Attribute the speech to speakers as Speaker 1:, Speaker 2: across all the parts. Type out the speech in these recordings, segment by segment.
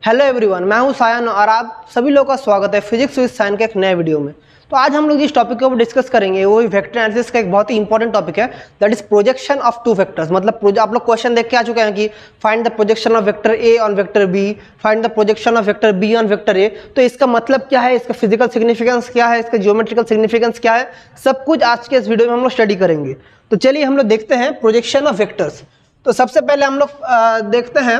Speaker 1: Hello everyone, मैं हूं सायन और आप सभी लोगों का स्वागत है फिजिक्स विद सायन के एक नए वीडियो में। तो आज हम लोग जिस टॉपिक के ऊपर डिस्कस करेंगे वो वेक्टर एनालिसिस का एक बहुत ही इंपॉर्टेंट टॉपिक है, that is projection of two vectors. मतलब आप लोग क्वेश्चन देख के आ चुके हैं कि find the projection of vector A on vector B, find the projection of vector B on vector A. तो इसका मतलब क्या है, इसका फिजिकल सिग्निफिकेंस क्या है, इसका ज्योमेट्रिकल सिग्निफिकेंस क्या है, सब कुछ आज के इस वीडियो में हम लोग स्टडी करेंगे। तो चलिए हम लोग देखते हैं प्रोजेक्शन ऑफ वेक्टर्स। तो सबसे पहले हम लोग देखते हैं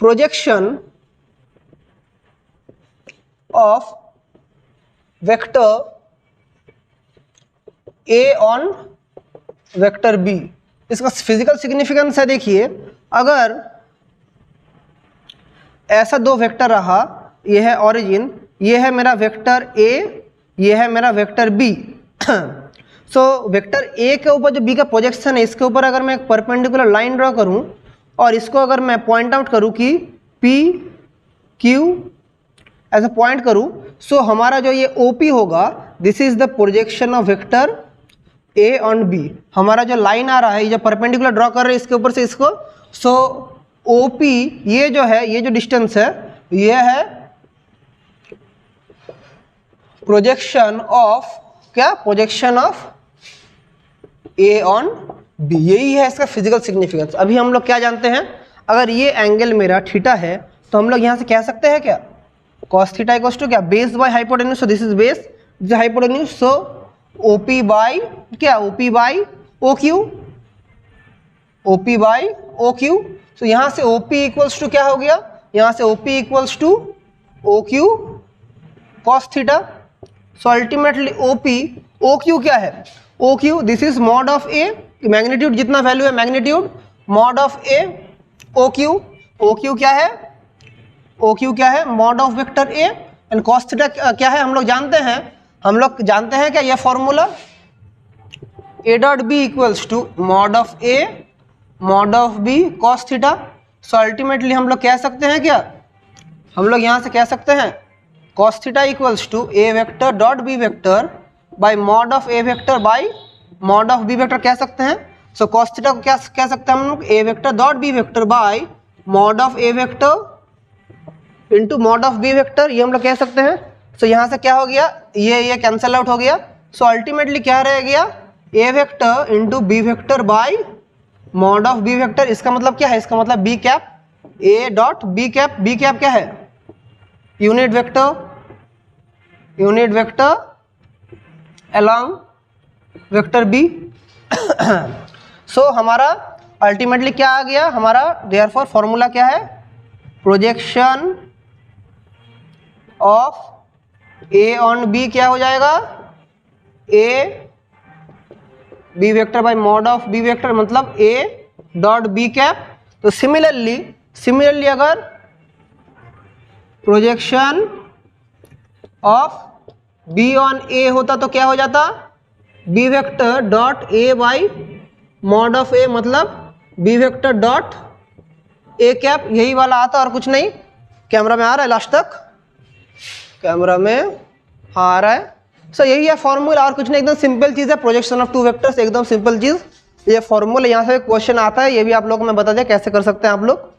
Speaker 1: projection of vector A on vector B। इसका फिजिकल सिग्निफिकेंस है, देखिए अगर ऐसा दो वेक्टर रहा, ये है ओरिजिन, ये है मेरा वेक्टर A, ये है मेरा vector B। So vector A के ऊपर जो B का प्रोजेक्शन है, इसके ऊपर अगर मैं एक परपेंडिकुलर लाइन ड्रॉ करूं और इसको अगर मैं पॉइंट आउट करूं कि P Q ऐसा पॉइंट करूं, सो हमारा जो ये OP होगा, this is the projection of vector A on B। हमारा जो लाइन आ रहा है, ये जो परपेंडिकुलर ड्रॉ कर रहे हैं इसके ऊपर से इसको, सो OP ये जो है, ये जो डिस्टेंस है, ये है प्रोजेक्शन ऑफ क्या, projection of A on B। यही है इसका फिजिकल सिग्निफिकेंस। अभी हम लोग क्या जानते हैं, अगर ये एंगल मेरा थीटा है तो हम लोग यहाँ से कह सकते हैं क्या, cos थीटा इक्वल्स टू क्या, base by hypotenuse. So this is base, this hypotenuse, so OP by क्या, OP by OQ, OP by OQ। So यहाँ से OP इक्वल्स टू क्या हो गया, यहाँ से OP equals to OQ cos theta. So ultimately OQ क्या है, OQ this is mod of A, magnitude जितना वैल्यू है magnitude, mod of A OQ क्या है, OQ क्या है, mod of vector A and cos theta क्या है, हम लोग जानते हैं क्या, ये formula A dot B equals to mod of A mod of B cos theta. So ultimately हम लोग कह सकते हैं क्या, हम लोग यहाँ से कह सकते हैं cos theta equals to A vector dot B vector by mod of A vector by mod of B vector कह सकते हैं। सो cos थीटा को क्या कह सकते हैं हम लोग, A vector dot B vector by mod of A vector into mod of B vector, ये हम लोग कह सकते हैं। सो यहाँ से क्या हो गया, ये कैंसल आउट हो गया। सो अल्टीमेटली क्या रह गया, A vector into B vector by mod of B vector. इसका मतलब क्या है, इसका मतलब B cap, A dot B cap क्या है, unit vector along vector B. So हमारा अल्टीमेटली क्या आ गया, हमारा देयरफॉर फॉर्मूला क्या है, projection of A on B क्या हो जाएगा, A B vector by mod of B vector, मतलब A डॉट B कैप। तो सिमिलरली अगर projection of B on A होता तो क्या हो जाता, B vector dot A bye mod of A, मतलब B vector dot A cap, यही वाला आता और कुछ नहीं। कैमरा में आ रहा है लास्ट तक, कैमरा में हाँ आ रहा है। सो यही है फॉर्मूला और कुछ नहीं, एकदम सिंपल चीज़ है, प्रोजेक्शन ऑफ टू वेक्टर्स, एकदम सिंपल चीज़। ये फॉर्मूला, यहाँ से क्वेश्चन आता है, ये भी आप लोगों को मैं बता दें कैसे कर सकते हैं आप लोग।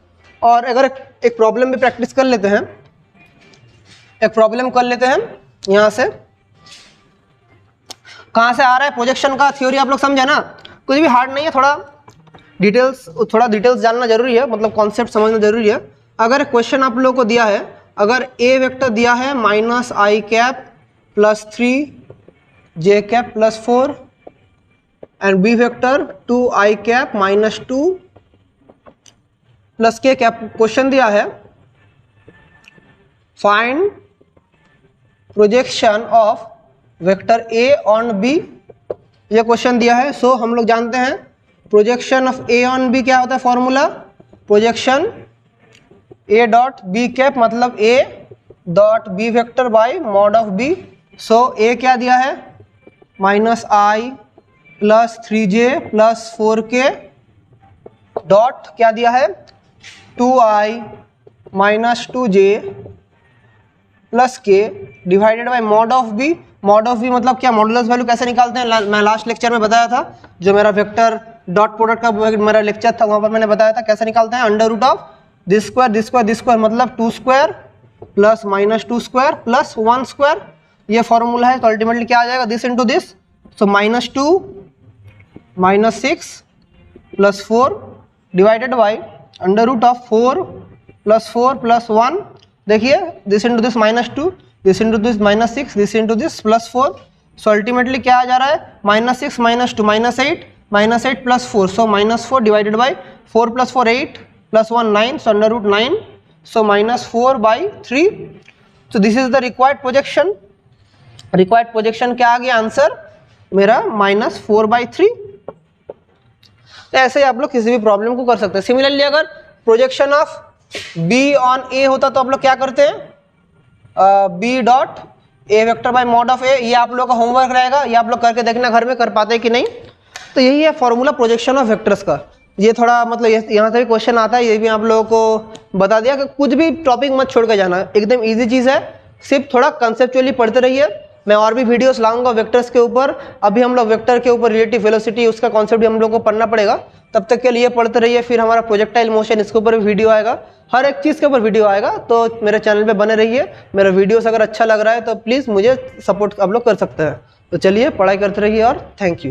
Speaker 1: और अगर एक प्रॉब्लम भी प्रैक्टिस कर लेते हैं, एक प्रॉब्लम कर लेते हैं यहाँ से, कहाँ से आ रहा है प्रोजेक्शन का थ्योरी, आप लोग समझे ना, कुछ भी हार्ड नहीं है, थोड़ा डिटेल्स जानना जरूरी है, मतलब कॉन्सेप्ट समझना जरूरी है। अगर क्वेश्चन आप लोगों को दिया है, अगर A वेक्टर दिया है -i cap plus 3 j cap plus 4 and B vector 2i cap -2 plus k cap, question दिया है find projection of vector A on B, ये क्वेश्चन दिया है। सो हम लोग जानते हैं projection of A on B क्या होता है, formula projection A dot B cap, मतलब A dot B vector by mod of B। So A क्या दिया है, -i plus 3j plus 4k dot क्या दिया है, 2i -2j plus k divided by mod of B। Mod of B मतलब क्या, modulus value कैसे निकालते हैं, मैं लास्ट लेक्चर में बताया था, जो मेरा वेक्टर डॉट प्रोडक्ट का मेरा लेक्चर था, वहां पर मैंने बताया था कैसे निकालते हैं, under root of this square this square this square मतलब 2 square plus minus 2 square plus 1 square, ये फॉर्मूला है। तो अल्टीमेटली क्या आ जाएगा, this into this, so -2 -6 plus 4 divided by √4 plus 4 plus 1, देखिए this into this -2 this into this -6 this into this plus 4, so ultimately क्या आ जा रहा है, -6 -2 -8 plus 4, so -4 divided by 4 plus 4 8 plus 1 9, so √9, so -4/3। So this is the required projection. Required projection क्या आ गया answer मेरा, -4/3। तो ऐसे ही आप लोग किसी भी प्रॉब्लम को कर सकते हैं। सिमिलरली अगर projection of B on A होता तो आप लोग क्या करते हैं, B dot A vector by mod of A, ये आप लोग का होमवर्क रहेगा, ये आप लोग करके देखना घर में कर पाते हैं कि नहीं। तो यही है फॉर्मूला प्रोजेक्शन ऑफ वेक्टर्स का। ये थोड़ा मतलब यहाँ से भी क्वेश्चन आता है, ये भी आप लोगों को बता दिया कि कुछ भी टॉपिक मत छोड़ के जाना, एकदम ईजी चीज़ है, सिर्फ थोड़ा कंसेप्चुअली पढ़ते रहिए। मैं और भी वीडियोस लाऊंगा वेक्टर्स के ऊपर। अभी हम लोग वेक्टर के ऊपर रिलेटिव वेलोसिटी उसका कॉन्सेप्ट भी हम लोग को पढ़ना पड़ेगा, तब तक के लिए पढ़ते रहिए। फिर हमारा प्रोजेक्टाइल मोशन, इसके ऊपर भी वीडियो आएगा, हर एक चीज़ के ऊपर वीडियो आएगा। तो मेरे चैनल पे बने रहिए। मेरा वीडियोस अगर अच्छा लग रहा है तो प्लीज़ मुझे सपोर्ट आप लोग कर सकते हैं। तो चलिए पढ़ाई करते रहिए और थैंक यू।